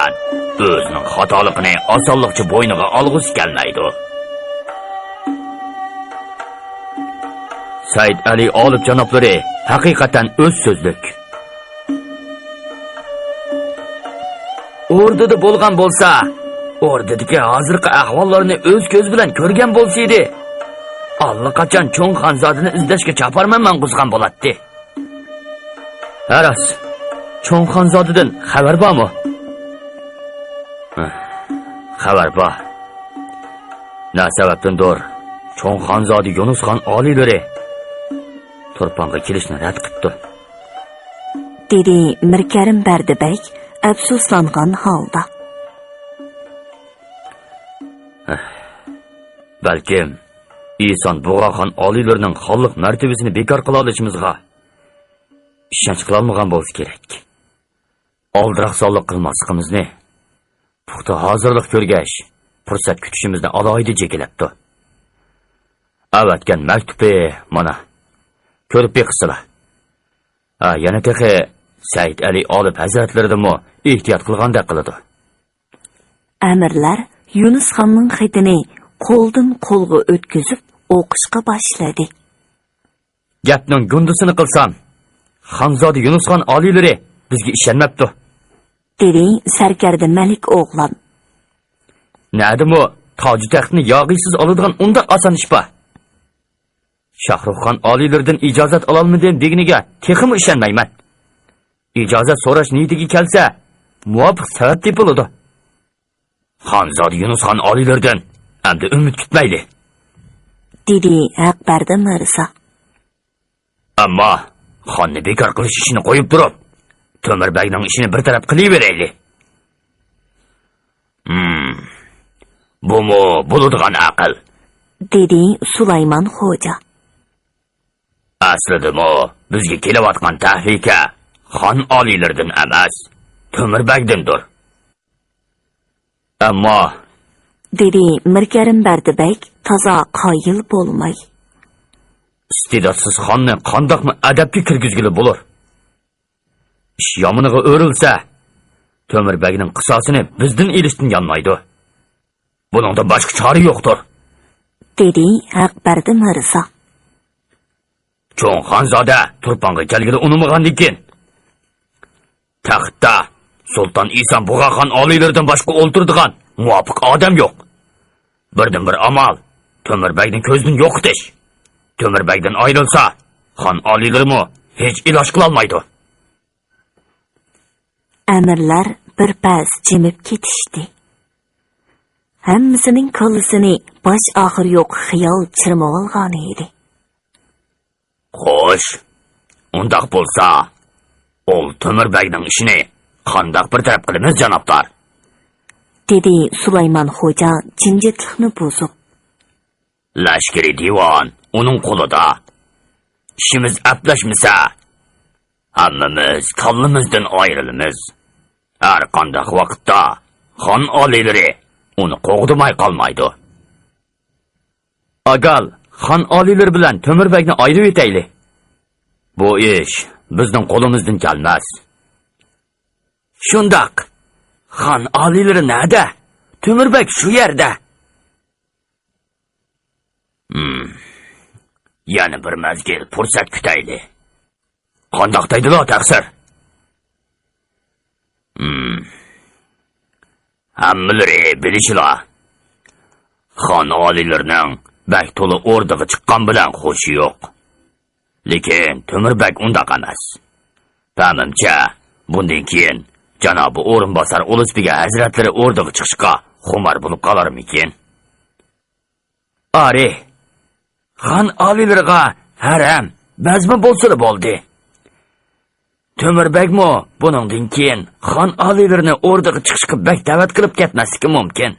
bilan o'zining xatoligini osonlikcha bo'yniga olg'isi kelmaydi. Said Ali Olib janoblari haqiqatan o'z so'zlik. O'rdada bo'lgan bo'lsa, o'rdadagi hozirgi ahvollarni o'z ko'z bilan ko'rgan bo'lsa edi, allaqachon cho'ng xonzodini izlashga chaparman qo'zg'an bo'ladi. Haras, cho'ng xonzodidan xabar bormi? Xabar bor. Na sababdandir cho'ng xonzodi Yunusxon oliylari Turponga kelishni rad qildi. Dedi Mirkarim Bardibek afsuslangan holda. Balkim Ihson Bug'oxon oliylarining xonlik martabasini bekor qila olishimizga ishonch qila olmagan bo'lsa kerak. Oldiroq sonliq qilmasligimizni puxta hozirlik ko'rgach, fursat kutishimizni alohida chekilabdi. Avatgan maktubi mana ko'rib beqisizlar. Yana texe Said Ali Olib hazratlaridimi ehtiyot qilgandek qiladi. Amirlar Yunusxonning xatini qo'ldan qo'lga o'tkazib o'qishga boshladi. Gapning gundusini qilsam, Xonzodi Yunusxon oliylari bizga ishonmabdi. Dedi Sarkarda Malik o'g'lan. Nadimi toji taxtni yog'iysiz oladigan unda oson ish bor. Shahruxxon oliylaridan ijozat ololmadim deginiga texmi ishonmayman. İcazet so'rash niyatiga kelsa, muvofiq sabab topiladi. Xonzod Yunusxon oliylaridan endi umid kutmaydi. Dedi Akbarda Mirza. Ammo xonni bekor qilish ishini qo'yib turib, To'mirbekning ishini bir taraf qilaverayli. Bu bo'ladigan aql. Dedi Sulaymon xo'ja. Aslida bizga kelayotgan tahlika xon oliylaridan emas, To'mirbekdandir. Ammo dedi Mirkarim Bardibek toza qoyil bo'lmay. Iste'dodsiz xonni qandoqmi adabga kirgizgili bo'lar? Ish yomoniga o'rilsa, To'mirbekning qisosini bizdan ilishdan yanmaydi. Buningda boshqa chora yo'qdir. Dedi Akbarda Mirza. Cho'ng xonzoda Turponga kelgili unamagan ekan. Taxtda Sulton Ihson Bug'oxon oliylaridan boshqa o'ltiradigan muvofiq odam yo'q. Birdan bir amal To'mirbekning ko'zidan yo'qitish. To'mirbekdan ayrilsa, xon oliylarimi hech iloj qila olmaydi. Amirlar bir pas jimib ketishdi. Hammasining kollasini bosh oxir yo'q xiyol chirmab olgan edi. Xo'sh, undaq bo'lsa, ol To'mirbekning ishini qandoq bir taraf qilamiz, janoblar? Dedi Sulaymon xo'ja jimjitlikni buzib. Lashkari divon uning qo'lida. İşimiz aplashmasa, hammamiz kallimizdan ayrilamiz. Har qanday vaqtda xon oliylari uni qo'g'dimay qolmaydi. Agal, xon oliylari bilan To'mirbekni ayirib etayli. Bu ish bizning qo'limizdan kelmas. Shundoq, xon oliylari nada? To'mirbek shu yerda. Yana bir mazgil fursat kutayli. Qandoq deydilar taqsir? Hammalari bilishlar. Xon oliylarining bak to'la o'rdig'i chiqqan bilan xo'shi yo'q. Lekin To'mirbek undaq emas. Ta'mimcha, bundan keyin janobi o'rinbosar Ulug'bek hazratlari o'rdig'i chiqishga xumar bo'lib qolarmikin? Ari, xon oliylariga haram, bazma bo'lsa bo'ldi. To'mirbekmi buningdan keyin xon oliylarini o'rdig'i chiqishga bak da'vat qilib ketmasligi mumkin.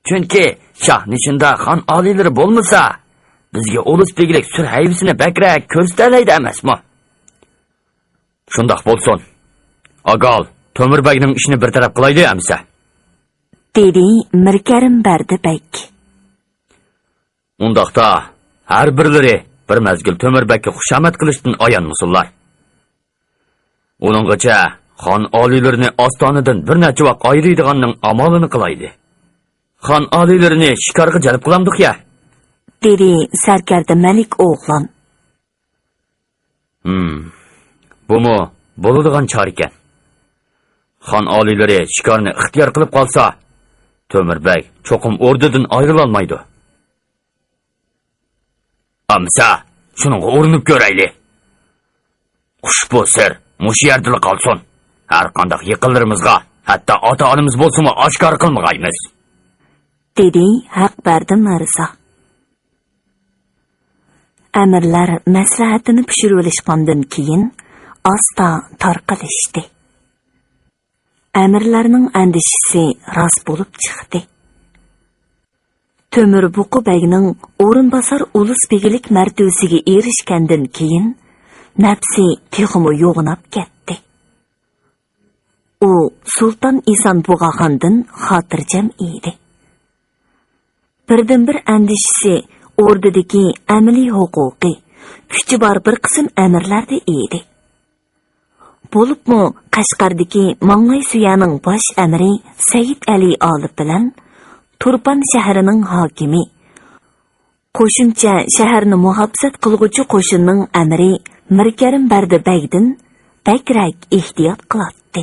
Chunki shoh nishinda xon oliylari bo'lmasa, bizga Ulug'beklik sur hayvisini bakrak ko'rsataladi emasmi? Shundoq bo'lsin. Agal, To'mirbekning ishini bir taraf qilaydi amsa. Dedi Mirkarim Bardibek. Undaqda har birlari bir mazgil To'mirbekka xushomat qilishdan ayonmasinlar. Uninggacha xon oliylarini ostonadan bir necha vaqt ayiradiganning amalini qilaydi. Xon oliylarini shikarga jalb qilamdik ya. dedi sarkarda Malik o'g'lon. Bumi bo'ladigan chora ekan. Xon oliylari shikarni ixtiyor qilib qolsa, To'mirbek cho'qim o'rdadan ayrila olmaydi. Amsa, shuningga o'rinib ko'rayli. Ushbu sir mush yerda qolsin. Har qanday yiqillarimizga, hatto ota-onamiz bo'lsa-mu oshkor qilmaymiz. dedi Haqbardi Mirzo. Amirlar maslahatini pishirib olishgandan keyin asta tarqalishdi. Amirlarning andishisi rost bo'lib chiqdi. Temir Buqu Begning o'rinbosar ulus begilik martabasiga erishgandan keyin nafsi texmi yo'g'inab ketdi. U Sulton Eson Bug'axondan xotirjam edi. Birdan-bir andishisi o'rdadagi amaliy huquqi, kuchi bor bir qism amirlarda edi. Bo'libmi Qashqardagi Mang'ay suyaning bosh amiri Said Ali Olib bilan Turpan shahrining hokimi, qo'shimcha shaharni muhofazat qilguvchi qo'shinning amiri Mirkarim Bardi Bagdin bakrak ehtiyot qiladi.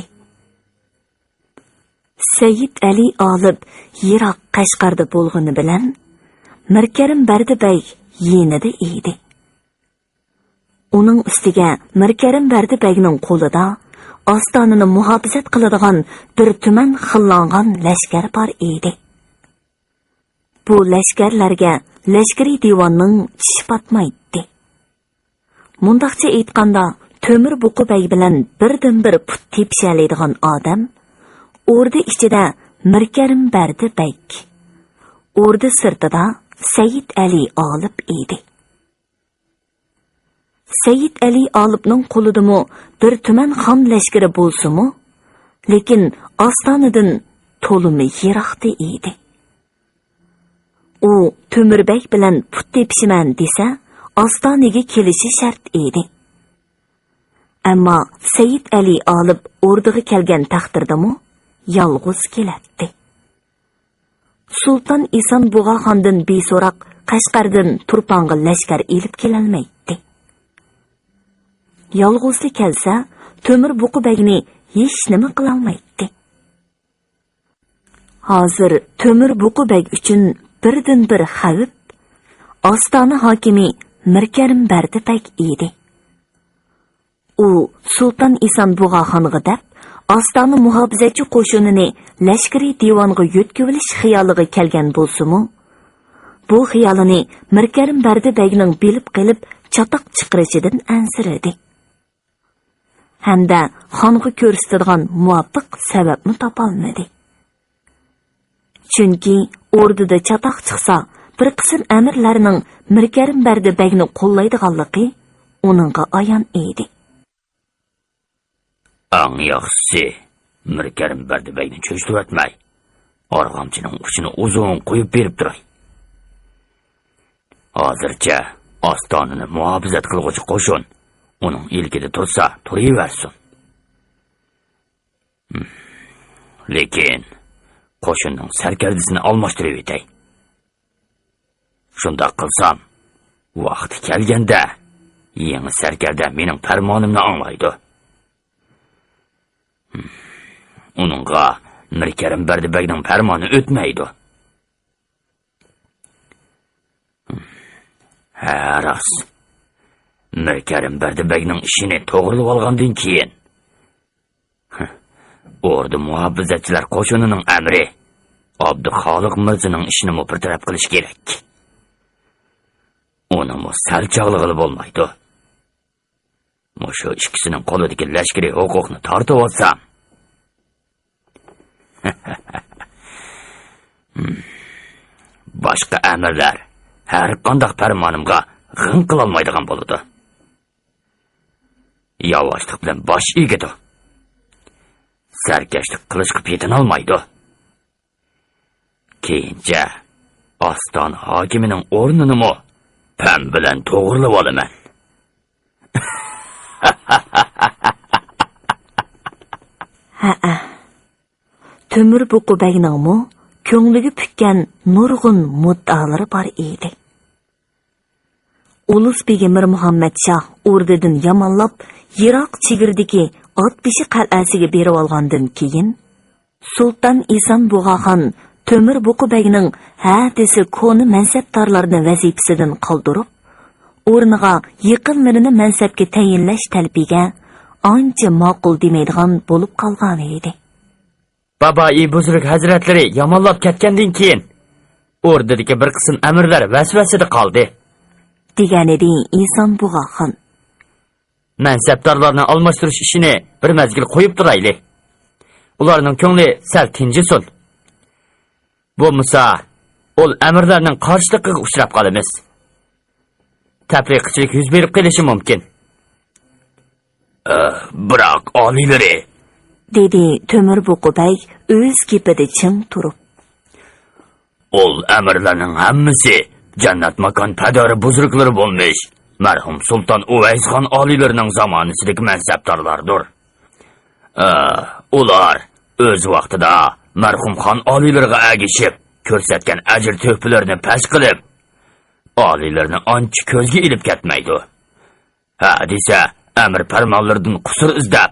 Said Ali Olib Yiroq Qashqarda bo'lgani bilan Mirkarim Bardi Bey yenida edi. Uning ustiga Mirkarim Bardi Begning qo'lida ostonani muhofazat qiladigan bir tuman xillangan lashkar bor edi. Bu lashkarlarga lashkariy divonning tishi patmaydi. Mundaqcha aytganda, Temir Buqu Bey bilan birdan-bir put tepshalaydigan odam o'rda ichida Mirkarim Bardi Bey, o'rda sirtida Said Ali Olib edi. Said Ali Olibning qo'lidami bir tuman xon lashkari bo'lsa-mu, lekin ostonadan to'limi yiroqda edi. U To'mirbek bilan put tepshiman desa, ostonaga kelishi shart edi. Ammo Said Ali Olib o'rdiga kelgan taqdirdami, yolg'iz keladi. Sulton Eson Bug'axondan beso'roq Qashqardan Turponga lashkar elib kelolmaydi. Yolg'izli kelsa, Temir Buqu Begni hech nima qilolmaydi. Hozir Temir Buqu Beg uchun birdan-bir xavf ostona hokimi Mirkarim Bardi Beg edi. U Sulton Eson Bug'axonga deb ostona muhofazatchi qo'shinini lashkariy divonga yo'tkib olish xiyoliga kelgan bo'lsa-mu, bu xiyolini Mirkarim Bardi Begning bilib qilib chatoq chiqarishidan ansiradi. Hamda xonga ko'rsatadigan muvofiq sababni topolmadi. Chunki o'rdida chatoq chiqsa, bir qism amirlarning Mirkarim Bardi Begni qo'llaydiganligi uningga ayon edi. Ang yaxshisi, Mirkarim Bardi Begni cho'chtirib org'amchining uchini uzun qo'yib berib turay. Hozircha ostonani muhofazat qilguvchi qo'shin uning ilkida tursa, turaversin. Lekin qo'shinning sarkardisini almashtirib etay. Shunda qilsam, vaqti kelganda yangi sarkarda mening farmonimni anglaydi. Uningga Mirkarim Bardi Begning farmoni o'tmaydi. Haras. Mirkarim Bardi Begning ishini to'g'rilab olgandan keyin o'rda muhofazatchilar qo'shinining amri Abduxoliq Mirzaning ishini mupartaraf qilish kerak. Uni salchoqlig'i bo'lmaydi. Mushu ikkisining qo'lidagi lashkariy huquqni tortib olsam, boshqa amirlar har qanday farmonimga g'ing qilolmaydigan bo'ladi. Yavaşlık bilan bosh egadi. Sarkashlik qilishga petinolmaydi. Keyincha oston hokimining o'rnini pam bilan to'g'rilab olaman. Ha-a. Tömür buqu bəgningmi ko'ngliga pukkan nurg'un muddalari bor edi. Ulus begi Mir Muhammad Shoh o'rnidan yomonlab, yiroq chegirdagi Otbeshi qal'asiga berib olgandan keyin Sultan Eson Bug'axon Tömür buqu bəgning ha desi koni mansabdorlarni vazifasidan qoldirib, o'rniga yaqinlarini mansabga tayinlash talbiga ancha ma'qul demaydigan bo'lib qolgan edi. Babai buzruk hazratlari yomonlab ketgandan keyin o'rnidagi bir qism amirlar vasvasida qoldi. degan edi Eson Bug'axon. Mansabdorlarni almashtirish ishini bir mazgil qo'yib turayli. Ularning ko'ngli sal tinjisin. Bo'lmasa, ol amirlarning qarshiligiga uchrab qolamiz. Tafriqchilik yuz berib qolishi mumkin. Biroq oliylari dedi Tömür buqu bəg o'z gapida chim turib. ol amirlarning hammasi jannat makon padari buzruklari bo'lmish. Marhum Sultan Uvaysxon oliylarining zamonisidagi mansabdorlardir. Ular o'z vaqtida marhum xon oliylariga agishib, ko'rsatgan ajr to'plarini pash qilib, oliylarni ancha ko'zga ilib ketmaydi. Ha desa, amir farmonlaridan qusur izlab,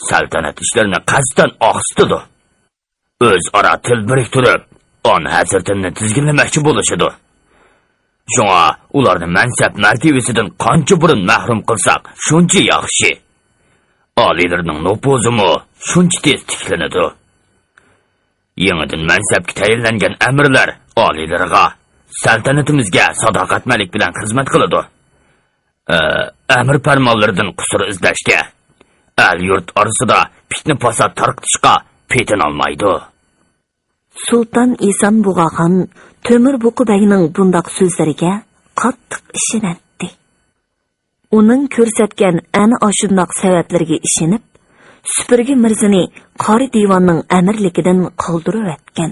saltanat ishlarini qasddan oqsitidi. O'z ora til biriktirib, on hazratimni tizginlamoqchi bo'lishidi. Shunga ularni mansab martabasidan qancha burun mahrum qilsak, shuncha yaxshi. Oliylarning nopozimi shuncha tez tiklanadi. Yangidan mansabga tayinlangan amirlar oliylarga, saltanatimizga sadoqatmalik bilan xizmat qiladi. Amir farmonlaridan qusur izlashga, al yurt orasida fitna fasod tarqitishga petin olmaydi. Sultan Eson Bug'axon Tömür buqu bəgning bundoq so'zlariga qattiq ishonadi. Uning ko'rsatgan ana ashundoq sabablarga ishonib, Supurgi mirzini qori divanning amirligidan qoldirib o'tgan.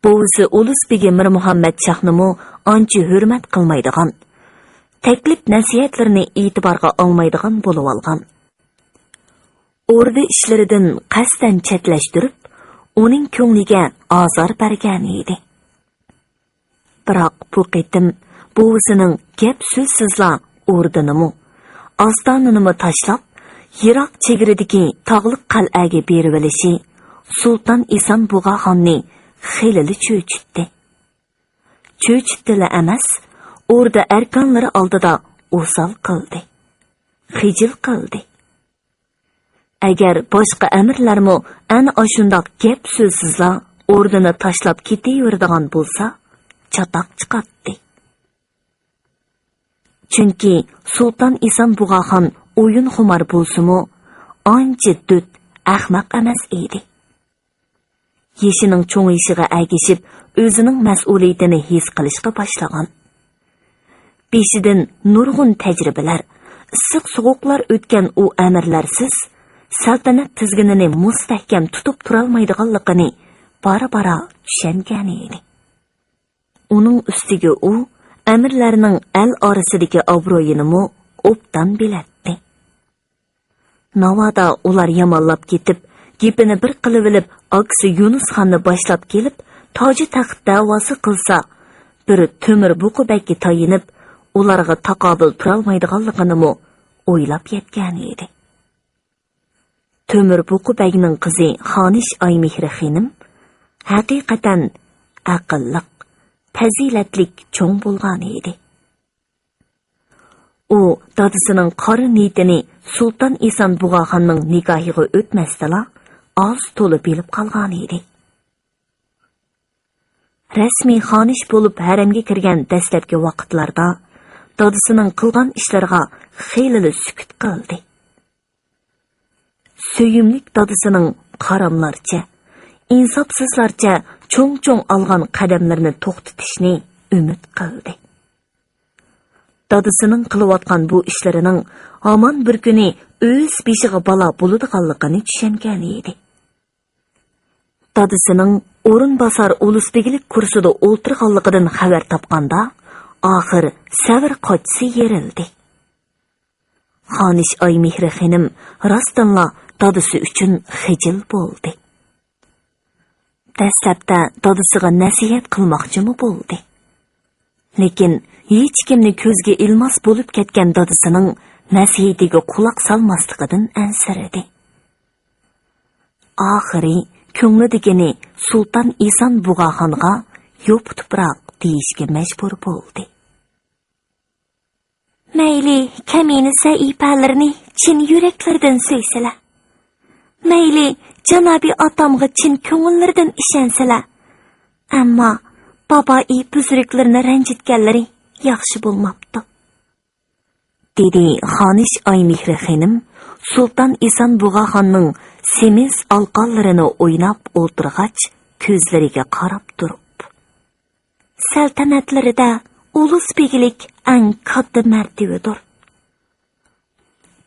Buvisi Ulus begi Mir Muhammad Shohnimi ancha hurmat qilmaydigan, taklif nasihatlarini e'tiborga olmaydigan bo'lib olgan. O'rda ishlaridan qasdan chetlashtirib, uning ko'ngliga azor bergan edi. Biroq bu qitim buvisining gap so'zsizla o'rdanimi, ostonanimi tashlab, yiroq chegiridagi tog'liq qal'aga berib olishi Sultan Eson Bug'axonni xilili cho'chitdi. Cho'chitdila emas, o'rda arkonlari oldida o'sal qildi, xijil qildi. Agar boshqa amirlarmi ana ashundoq gap so'zsizla o'rnini tashlab ketaveradigan bo'lsa, chatoq chiqatdi. Chunki Sultan Eson Bug'axon o'yin xumar bo'lsa-mu, ancha dud, ahmoq emas edi. Yeshining cho'ng'ishiga agishib, o'zining mas'uliyatini his qilishga boshlagan. Beshidan nurg'un tajribalar, issiq sovuqlar o'tgan u amirlarsiz saltanat tizginini mustahkam tutib turolmaydiganligini bara-bara tushungan edi. Uning ustiga u amirlarning al orasidagi obro'yini obdan biladi. Navoda ular yomonlab ketib, gapini bir qilib olib, aksi Yunus xonni boshlab kelib, toji taxt da'vosi qilsa, biri Tömür buqu bəgga tayinib, ularga taqobil turolmaydiganligini o'ylab yetgan edi. Tömür buqu bəgning qizi Xonish Aymehri xonim haqiqatan aqlliq, fazilatlik cho'ng bo'lgan edi. U dadisining qora niyatini Sultan Eson Bug'axonning nikohiga o'tmasdala oz to'lib bilib qolgan edi. Rasmiy xonish bo'lib haramga kirgan dastlabki vaqtlarda dadisining qilgan ishlariga xeyli sukut qildi. Söyümlük dadisining qaramlarcha, insofsizlarcha cho'ng-cho'ng olgan qadamlarini to'xtatishni umid qildi. Dadisining qilayotgan bu ishlarining hamon bir kuni o'z beshiga balo bo'ladiganligini tushungan edi. Dadisining o'rinbosar ulusbegilik kursida o'ltirganligidan xabar topganda, oxir savr qochisi yerildi. Xonish Aymehri xonim rostdanla dadısı üçün xijil bo'ldi. Dastlabda dadısıga nasihat qilmoqchimi bo'ldi. Lekin hech kimni ko'zga ilmos bo'lib ketgan dadısının nasihatiga quloq solmasligidan ansiradi. Oxiri ko'nglidagini Sultan Eson Bug'oxonga yo'q tuproq deyishga majbur bo'ldi. Mayli kamini saifalarini chin yuraklardan so'ysalar. Mayli janobi otamga chin ko'ngillardan ishonsalar. Ammo baboi buzruklarni ranjitganlari yaxshi bo'lmabdi. Dedi Xonish Oymehri xonim Sultan Eson Bug'oxonning semiz alqonlarini o'ynab o'tirg'ach ko'zlariga qarab turib. Saltanatlarida ulus begilik eng katta martabadir.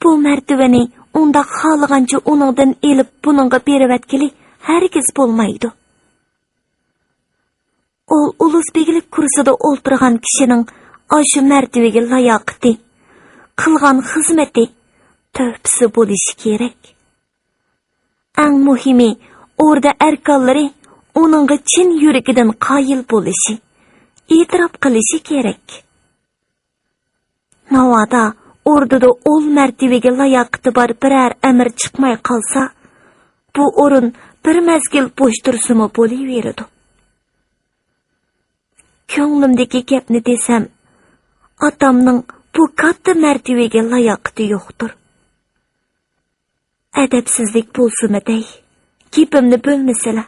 Bu martabani unda xohlagancha uningdan elib buningga berivatkili hargiz bo'lmaydi. Ulus begilik kursida o'tirgan kishining o'sha martabaga layoqati, qilgan xizmati tövbisi bo'lishi kerak. Eng muhimi, orada erkanlari uningga chin yuragidan qoyil bo'lishi, e'tirof qilishi kerak. Navoda ordada ol martabaga layoqati bor biror amir chiqmay qolsa, bu o'rin bir mezgil bo'sh tursimi bo'laveradi. Ko'nglimdagi gapni desam, otamning bu katta martabaga layoqati yo'qdir. Adabsizlik bo'lsimi dey, gapimni bo'lmasalar.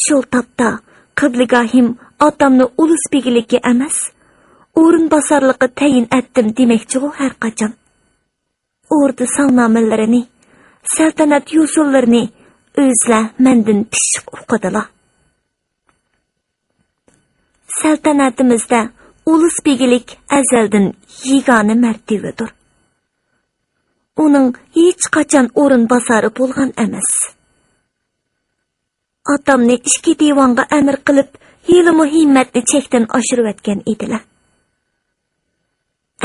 Shul topda qibligahim otamni ulus begilikka emas, o'rinbosarlikqa tayin etdim demoqchi-ku har qachon. Orda sog'nomalarini, saltanat yo'sullarini o'zlar mendan pishiq o'qidilar. Saltanatimizda ulus begilik azaldan yegona martabadir. Uning hech qachon o'rinbosari bo'lgan emas. Otamni ishki divonga amr qilib, yili muhimmatni chekdan oshirib o'tgan edilar.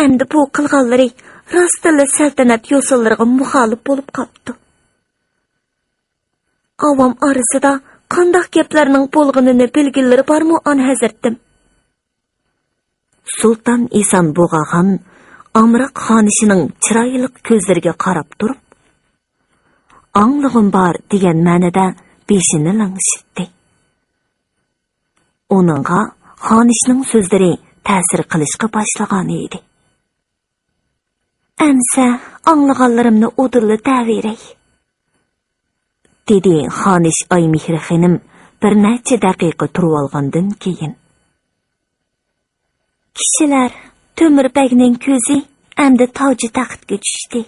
Endi bu qilganlari rostla saltanat yo'sullariga muxolif bo'lib qoldi. Avam orasida qanday gaplarning bo'lganini bilgilari bormi on hazratim? Sultan Eson Bug'oxon Amroq xonishining chiroyli ko'zlariga qarab turib, "Anglig'im bor" degan ma'noda beshini langshitdi. Uningga xonishning so'zlari ta'sir qilishga boshlagan edi. "Amsa anglaganlarimni o'dirli ta'viray", dedi Xonish Oymehri xonim bir necha daqiqa turib olgandan keyin. Kishilar To'mirbekning ko'zi endi toji taxtga tushdi.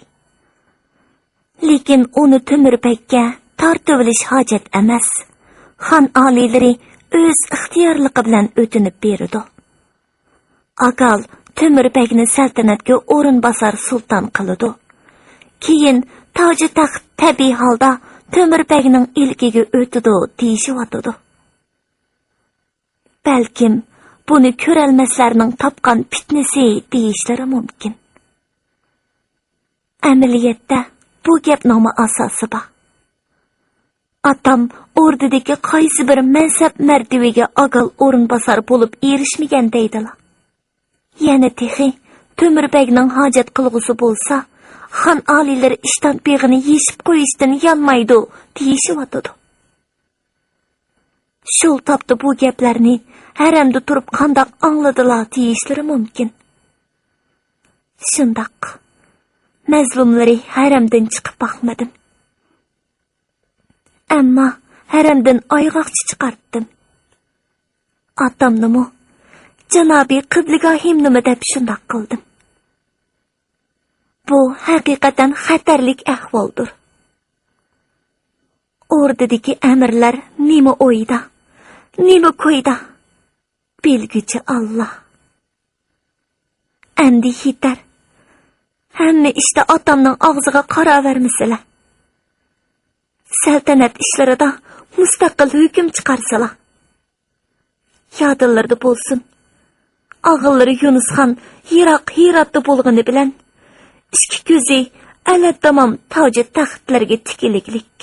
Lekin uni To'mirbekka tortib olish hojat emas. Xon oliylari o'z ixtiyorligi bilan o'tinib berdi. Aqal To'mirbekni saltanatga o'rinbosar sulton qildi. Keyin toji taxt tabiiy holda To'mirbekning ilkiga o'tdi deyishyotdi. Balkim buni ko'ralmaslarning topgan fitnasi deyishlari mumkin. Amaliyotda bu gapning asosi bor. Atam ordadagi qaysi bir mansab martabaga aqal o'rinbosar bo'lib erishmagan deydilar. Yana texi To'mirbekning hojat qilg'usi bo'lsa, xon oliylari ishton beg'ini yeshib qo'yishdan yonmaydi deyishyotdi. Shul topda bu gaplarni haramda turib qandoq angladilar deyishlari mumkin. Shundoq mazlumlari haramdan chiqib boqmadim. Ammo haramdan oyg'oqchi chiqartdim. Otamnimi, janobi qibligahimnimi deb shundoq qildim. Bu haqiqatan xatarlik ahvoldir. Ordadagi amirlar nima o'yda, nima ko'yda bilguchi Allah. Endi yetar. Hamma ishda otamning og'ziga qara vermisizlar. Saltanat ishlarida mustaqil hukm chiqarsalar. Yodillarda bo'lsin. Og'illari Yunusxon Hiroq Hirotda bo'lgani bilan ikki ko'zi alatamam toji taxtlarga tikiliklik.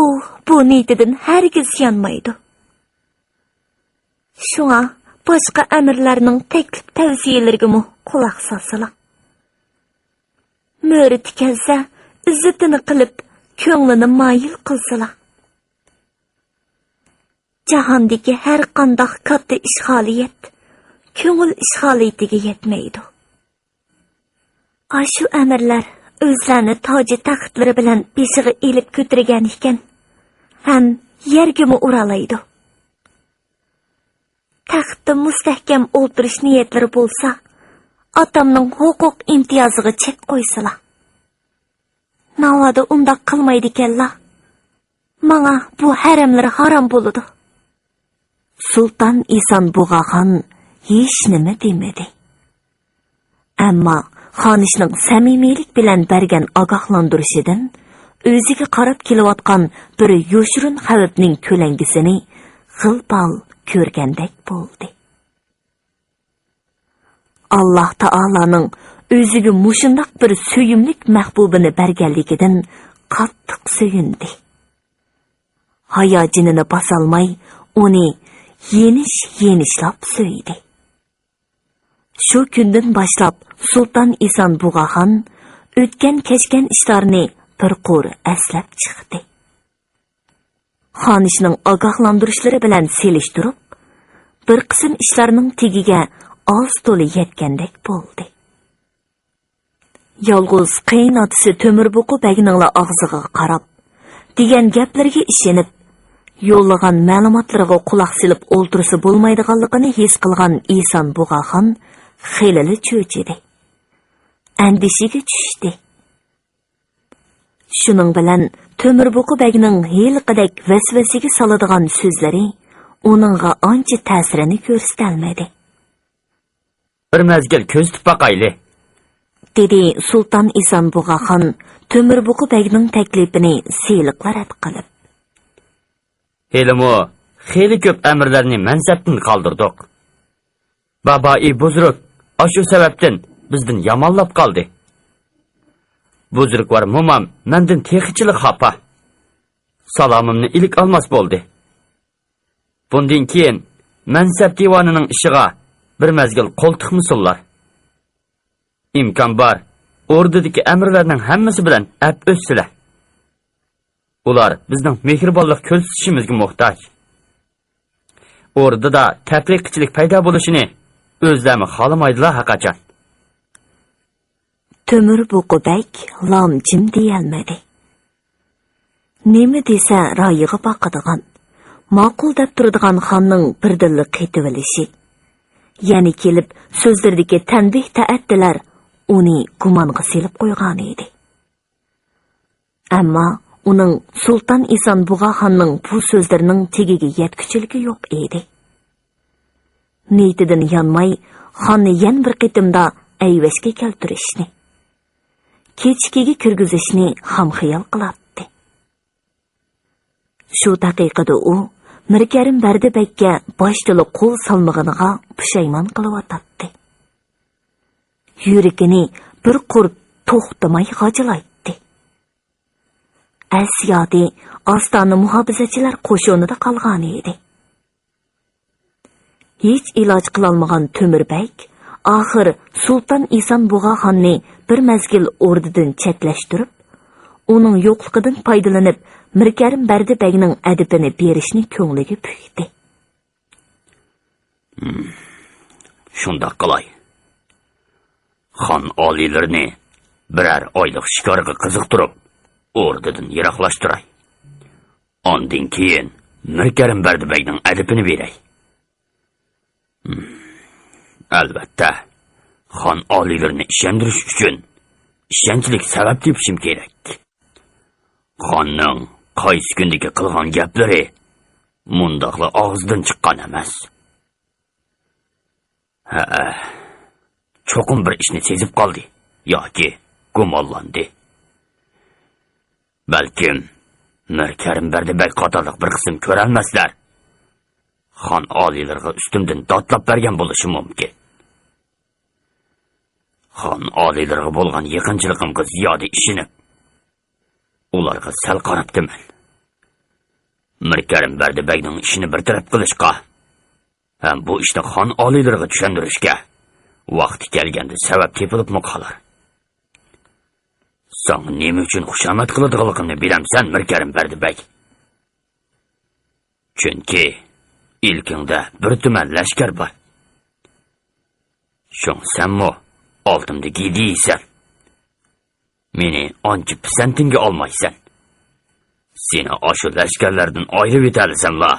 U bu niyatidan hargiz yanmaydi. Shunga boshqa amirlarning taklif tavsiyalariga quloq solsalar. Mo'ri tikansa, izzatini qilib, ko'nglini mayil qilsalar. Jahondagi har qanday katta ishg'oliyat ko'ngil ishg'oliyatiga yetmaydi. Ashu amirlar o'zlarini toji taxtlari bilan beshiga elib ko'targan ekan, ham yerga uralaydi. Taxtda mustahkam o'tirish niyatlari bo'lsa, otamning huquq imtiyoziga chek qo'ysalar. Navoda undaq qilmaydi ekanlar. Menga bu haramlar harom bo'ladi. Sultan Eson Bug'axon hech nima demadi. Ammo xonishning samimiylik bilan bergan ogohlantirishidan o'ziga qarab kelayotgan bir yo'shirin xavfning ko'langisini xilpal ko'rgandek bo'ldi. Alloh taolaning o'ziga mushundoq bir suyimlik mahbubini berganligidan qattiq suyundi. Hayotinini bosolmay, uni yenishlab so'ydi. Shu kundan boshlab Sultan Eson Bug'axon o'tgan kechgan ishlarni bir qo'r aslab chiqdi. Xonishning ogohlantirishlari bilan selishtirib, bir qism ishlarning tegiga oz to'li yetgandek bo'ldi. Yolg'iz qiynotisi To'mirbuqi bagning og'ziga qarab, degan gaplarga ishonib, yo'llagan ma'lumotlarga quloq silib o'ltirsa bo'lmaydiganligini his qilgan Eson Bug'axon xilili cho'chidi. Andishiga tushdi. Shuning bilan To'mirbuqi bagning heliqidek vasvasiga soladigan so'zlari uningga ancha ta'sirini ko'rsatolmadi. Bir mezgil ko'z tupaqayli, dedi Sultan Eson Bug'axon To'mirbuqi bagning taklifini siyliqlar rad qilib. Helimo, xeyli ko'p amirlarni mansabdan qoldirdik. Baboi buzruk, shu sababdan bizdan yomonlab qoldi. Buzruk var momam mendan texichilik xafa. Salomimni ilik olmas bo'ldi. Bundan keyin mansab divonining ishiga bir mezgil qo'l tiqmisunlar. İmkon bor, o'rdadagi amirlarning hammasi bilan ap o'ssilar. Ular bizning mehribonlik ko'rsatishimizga muhtoj. O'rdada tafriqchilik paydo bo'lishini o'zlari xohlamaydilar haqachon. To'mirbuqi bek lom jim deyolmadi. Nima desa royiga boqadigan, ma'qul deb turadigan xonning birdilli qaytib olishi, ya'ni kelib so'zlardagi tanbih ta'attilar uni gumonga selib qo'ygan edi. Ammo uning Sultan Eson Bug'axonning bu so'zlarining tegiga yetkichiligi yo'q edi. Niyatidan yanmay, xonni yana bir qitimda ayvashga keltirishni, kechkiga kirgizishni ham xiyol qilardi. Shu daqiqada u Mirkarim Bardibekka boshdo'li qo'l solmag'iniga pushaymon qilyotdi. Yuragini bir qurb to'xtamay g'ajilaydi. Asiyodi ostona muhofizachilar qo'shinida qolgan edi. Hech iloj qilolmagan To'mirbek oxir Sultan Eson Bug'axonni bir mezgil o'rnidan chetlashtirib, uning yo'qligidan foydalanib Mirkarim Bardibekning adibini berishni ko'ngliga pukdi. Shunda qilay. Xon oliylarini birer oylik shikoriga qiziqtirib, o'rnidan yiroqlashtiray. Ondan keyin Mirkarim Bardibekning adibini beray. Albatta, xon oliylarini ishontirish uchun ishonchlik sabab topishim kerak. Xonning qaysi kundagi qilgan gaplari mundaqla og'zidan chiqqan emas. Cho'qim bir ishni sezib qoldi yoki gumonlandi. Balkim Mirkarim Bardibek qatorliq bir qism ko'rolmaslar. Xon oliylarga ustimdan dotlab bergan bo'lishi mumkin. Xon oliylarga bo'lgan yaqinchiligimga ziyoda ishinib, ularga sal qarabdiman. Mirkarim Bardibegning ishini bir taraf qilishga, ham bu ishni xon oliylarga tushuntirishga vaqti kelganda sabab tepilibmi qolar. Sen nima uchun xushomat qiladiganligimni bilamsan, Mirkarim Bardibeg? Chunki ilkingda bir tuman lashkar bor. Shung senmi oltimda gidiysan. Meni ancha pisantingga olmaysan. Seni ashu lashkarlardan ayirib etalisan-la.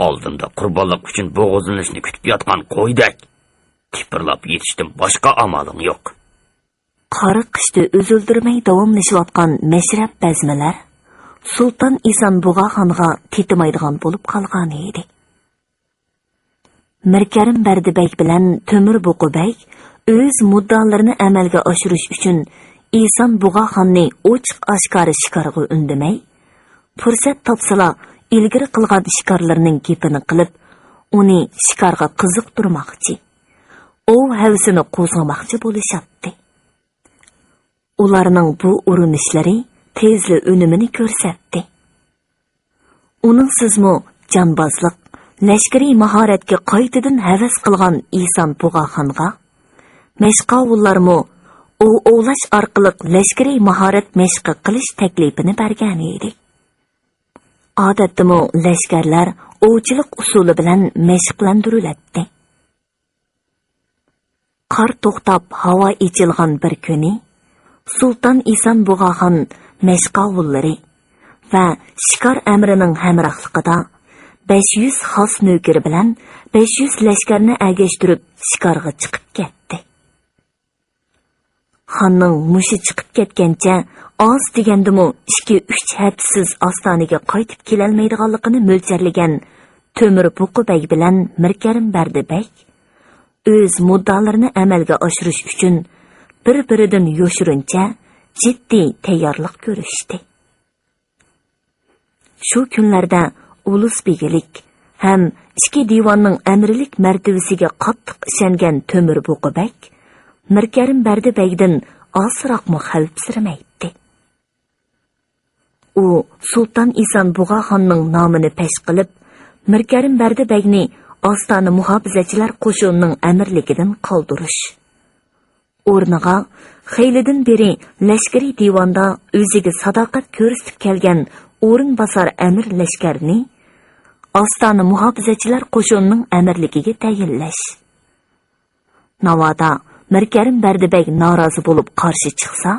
Oldimda qurbonlik uchun bo'g'izlanishni kutib yotgan qo'ydak tipirlab yetishdim, boshqa amaling yo'q. Qari qishda uzildirmay davomlashayotgan mashrab bazmalar Sultan Isan Bug'axonga tetimaydigan bo'lib qolgan edi. Mirkarim Bardibeg bilan Temur Buqubeg o'z muddalarini amalga oshirish uchun Isan Bug'axonni ochiq-oshkora shikarga undamay, fursat topsalar ilgari qilgan shikarlarning gapini qilib, uni shikarga qiziqtirmoqchi, u havsini qo'zg'amoqchi bo'lishadi. Ularning bu urinishlari tezli unumini ko'rsatdi. Uning sizmi jonbozlik, lashkariy mahoratga qaytadan havas qilgan Isan Bug'axonga mashqovullarmi u ovlash orqali lashkariy mahorat mashqi qilish taklifini bergan edi. Odatda lashkarlar ovchilik usuli bilan mashqlantiriladi. Qor to'xtab havo ichilgan bir kuni Sultan Isan Bug'axon mashqovullari va shikor amrining hamrohligida 500 xos nökeri bilan 500 lashkarni agashtirib shikorga chiqib ketdi. Xonning mushi chiqib ketgancha oz degandimi 2-3 haftsiz ostonaga qaytib kelolmaydiganligini mo'ljallagan Temur Buqubeg bilan Mirkarim Bardibeg o'z muddalarini amalga oshirish uchun bir-biridan yoshirincha jiddiy tayyorlik ko'rishdi. Shu kunlarda ulus begilik ham ichki divonning amrilik martabasiga qattiq ishongan Temur Buqubeg Mirkarim Bardibegdan ozroqmi xavfsiramaydi. U Sultan Isan Bug'axonning nomini pesh qilib, Mirkarim Bardibegni ostona muhofizachilar qo'shinining amirligidan qoldirish, o'rniga xeylidan beri lashkariy divonda o'ziga sadoqat ko'rsatib kelgan o'rinbosar amir lashkarni ostona muhofizachilar qo'shinining amirligiga tayinlash. Navoda Mirkarim Bardibeg norozi bo'lib qarshi chiqsa,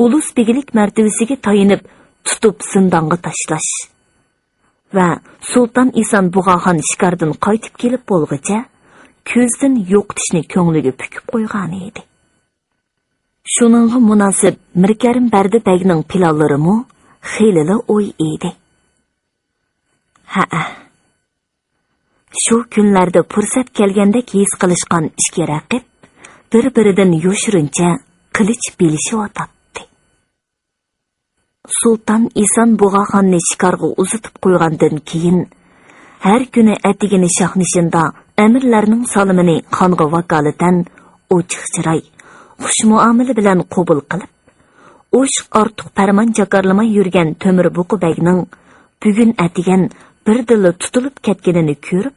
ulus begilik martabasiga tayinib tutib zindonga tashlash va Sultan Isan Bug'axon shikardan qaytib kelib bo'lg'icha ko'zdan yo'qotishni ko'ngliga pukib qo'ygan edi. Shuningga munosib Mirkarim Bardibegning planlarimi xeyli o'y edi. Shu kunlarda fursat kelgandek his qilishgan ishga raqib bir-biridan yoshirincha qilich belishiyotdi. Sultan Isan Bug'axonni shikarga uzatib qo'ygandan keyin har kuni atigini shahnishinda amirlarning solimini xonga vakolatan ochiq chiroy, xush muomala bilan qabul qilib, o'shiq ortiq farmon jakarlamay yurgan Temur Buqubegning bugun atigan bir dili tutilib ketganini ko'rib,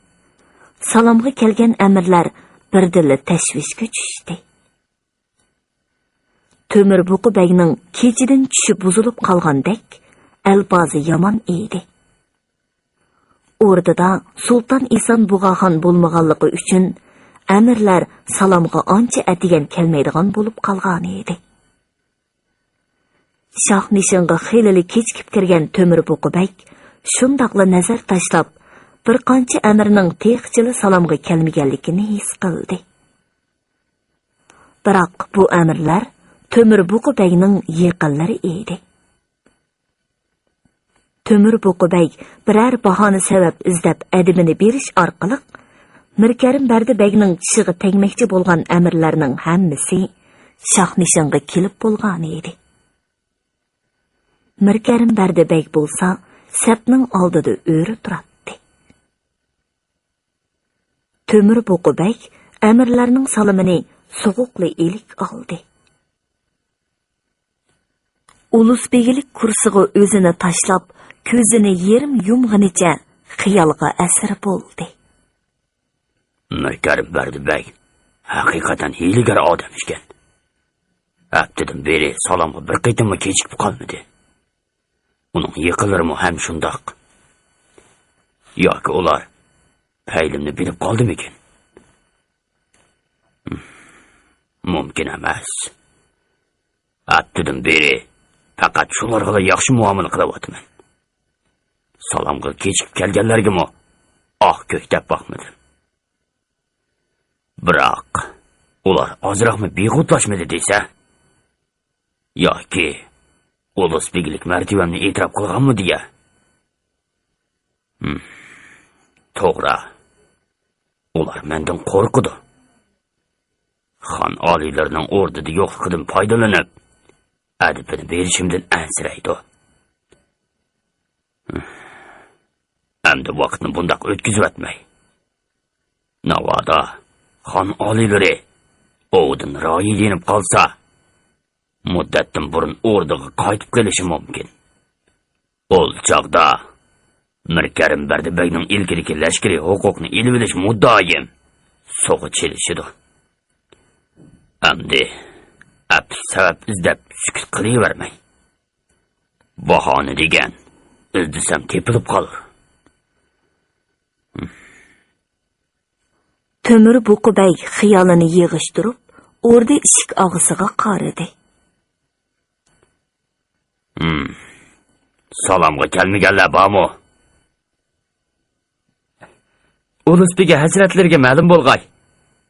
salomga kelgan amirlar bir dili tashvishga tushdi. Temur Buqubegning kechidan tushi buzilib qolgandek, albozi yomon edi. O'rtada Sultan Isan Bug'axon bo'lmaganligi uchun amirlar salomga ancha atigan kelmaydigan bo'lib qolgan edi. Shoh nishonga xeyli kechikib kirgan Temur Buqubeg shundaqla nazar tashlab, bir qancha amirning texchili salomga kelmaganligini his qildi. Biroq bu amirlar Temur Buqubegning yaqinlari edi. Temur Buqubeg biror bahona sabab izlab adibini berish orqali Mirkarim Bardibegning tishiga tegmoqchi bo'lgan amirlarning hammasi shoh nishonga kelib bo'lgan edi. Mirkarim Bardibeg bo'lsa sapning oldida o'ri turadi. Temur Buqubeg amirlarning salomini soğuqli elik aldı. Ulusbegilik kursiga o'zini tashlab, ko'zini yerim yumg'inicha xiyolga asir bo'ldi. Mirkarim Bardibay haqiqatan hiylagar odam ekan. Haftadan beri salomga bir qaytama kechikib qolmadi. Uning yiqilarimi ham shundoq. Yoki ular paylimni bilib qoldimikin? Mumkin emas. Haftadan beri faqat shularga yaxshi muomala qilyapman. Salomga kechikib kelganlarga ko'k deb boqmadim. Biroq ular ozroqmi beg'utlashmadi desa, yoki ulusbegilik martabamni e'tirof qilganmi deya. To'g'ri. Ular mendan qo'rqidi. Xon oliylarining o'rdida yo'qligidan foydalanib, adibini berishimdan ansiraydi. Endi vaqtni bundoq o'tkazib o'tmay. Navoda xon oliylari o'din royi yenib qolsa, muddatdan burun o'rdaga qaytib kelishi mumkin. Ol chog'da Mirkarim Bardibayning ilgirki lashkariy huquqni ilib olish muddaoyim so'g'i chelishidi. Endi sabab izlab sukut qilavermay. Bahona degan izdisam tepilib qolur. Temir Buqubay xiyolini yig'ishtirib, o'rda eshik og'isiga qaradi. Salomga kelmaganlar bormi? Ulusbegi hazratlarga ma'lum bo'lg'ay.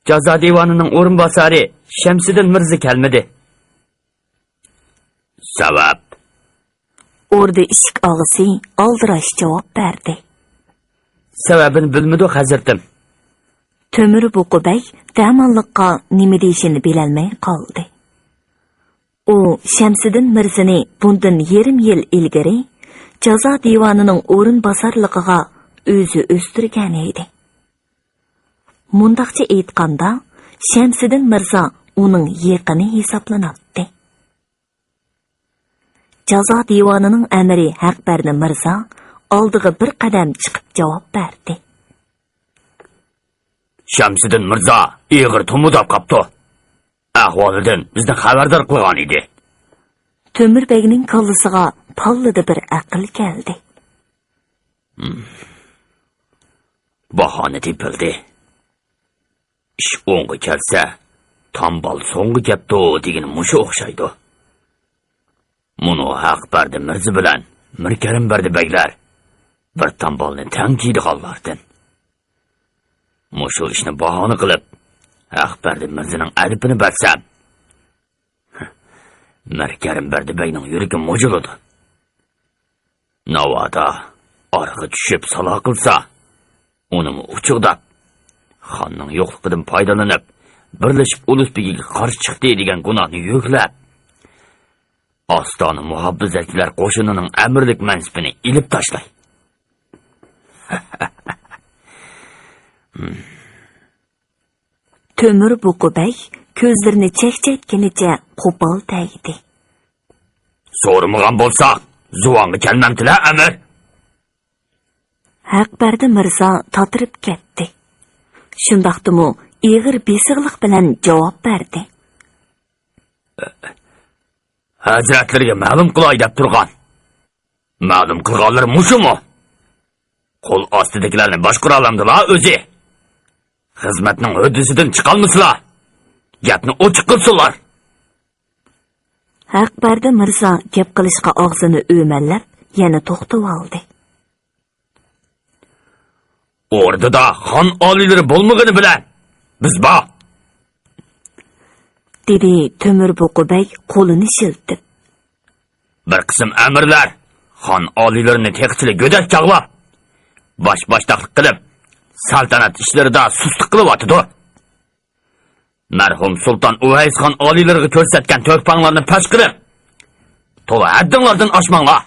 Jazo devonining o'rinbosari Shamsiddin Mirza kelmadi. Sabab? O'rda eshik og'isi oldirash javob berdi. Sababini bilmadi hazratim. Temir Buqubay damonliqqa nima deyishini bilolmay qoldi. U Shamsiddin Mirzani bundan yarim yil ilgari jazo devonining o'rinbosarligiga o'zi o'stirgan edi. Mundaqcha aytganda, Shamsiddin Mirza uning yaqini hisoblanadi. Jazo devonining amiri Haqbardi Mirza oldiga bir qadam chiqib javob berdi. Shamsiddin Mirza ig'ir tumudab qopti. Ahvolidan bizni xabardor qilgan edi. Temirbegning kollasiga pallida bir aql keldi. Bahona tepildi. Ish o'ngga kelsa, tambal so'ngga kepti degan mushu o'xshaydi. Muni Haqbardi Mirza bilan Mirkarim Bardibaylar bir tambalni tankiydiganlardan. Mushu ishni bahona qilib, Haqbardi Mirzaning adibini batsam, Mirkarim Bardibayning yuragi mujiladi. Navoda orqa tushib salo qilsa, uni uchuqdab xonning yo'qligidan foydalanib, birlashib ulusbegiga qarshi chiqdi degan gunohni yuklab, Ostona muhofizatchilar qo'shinining amirlik mansibini ilib tashlay. Temir Buqubay ko'zlarini chekchaytganicha qo'pol tagdi. So'ramagan bo'lsa, zuvonga kelmamdilar, amir. Haqbardi Mirza totirib ketdi. Shundaqdimi ig'ir besiqlik bilan javob berdi. Hazratlarga ma'lum qilay deb turgan. Ma'lum qilganlar mushumi? Qo'l ostidagilarni boshqara olamdilar o'zi. Xizmatning hududidan chiqolmaslar. Gapni ochiq qilsinlar. Haqbardi Mirza gap qilishga og'zini o'mallab, yana to'xtab oldi. O'rdada xon oliylari bo'lmagani bilan biz bor. Dedi Temir Buqubay qo'lini shiltib. Bir qism amirlar xon oliylarini teqchili go'dak chaqlab, bosh-boshdoqlik qilib, saltanat ishlarida sustlik qilyapti. Marhum Sultan Uvays xon oliylariga ko'rsatgan to'rpanglarni pash qilib, to'la haddinglardan oshmanglar.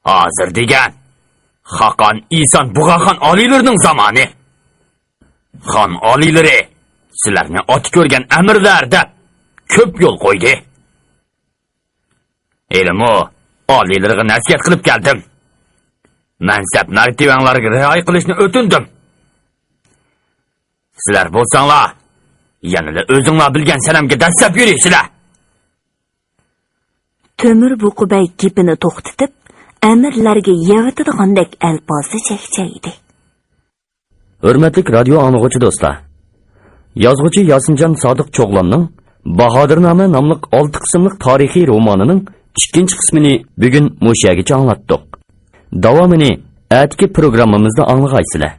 Hozir degan Xaqon Ison Bug'axon oliylarining zamoni. Xon oliylari Sizlarni ot ko'rgan amirlar deb ko'p yo'l qo'ydi. Elimo, oliylarga nasihat qilib keldim. Mansab martabanlarga rioya qilishni o'tindim. Sizlar bo'lsanglar, yanada o'zinglar bilgan sanamga dastlab yuraysizlar. Temir Buqubay gapini to'xtatib, amirlarga yevitigandek alpozda chekchaydi. Hurmatli radio anglag'uchi do'stlar. Yozuvchi Yosinjon Sodiq Cho'g'lonning Bahodirnoma nomli 6 qismlik tarixiy romanining 2 qismini bugun mushagicha anglatdik. Davomini atki programmamizda anglag'aysizlar.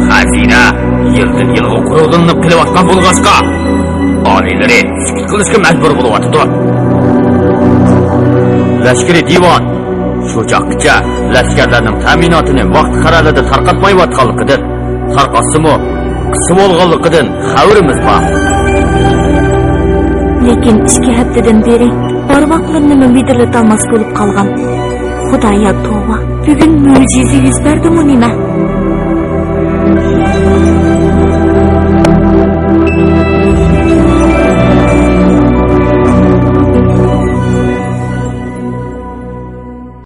Xazina yildan yilga quruqlanib kelayotgan bo'lg'asqa oliylari sukut qilishga majbur bo'lyapti. Lashkari divon shu chaqqicha lashkarlarning ta'minotini vaqt qaralida tarqatmayotganligidan, tarqatsimi qisib olganligidan xabarimiz bor. Lekin 2 haftadan beri barmoqlarini vidirlatolmas bo'lib qolgan. Xudoya tova, bugun mo'jiza yuz berdimi nima?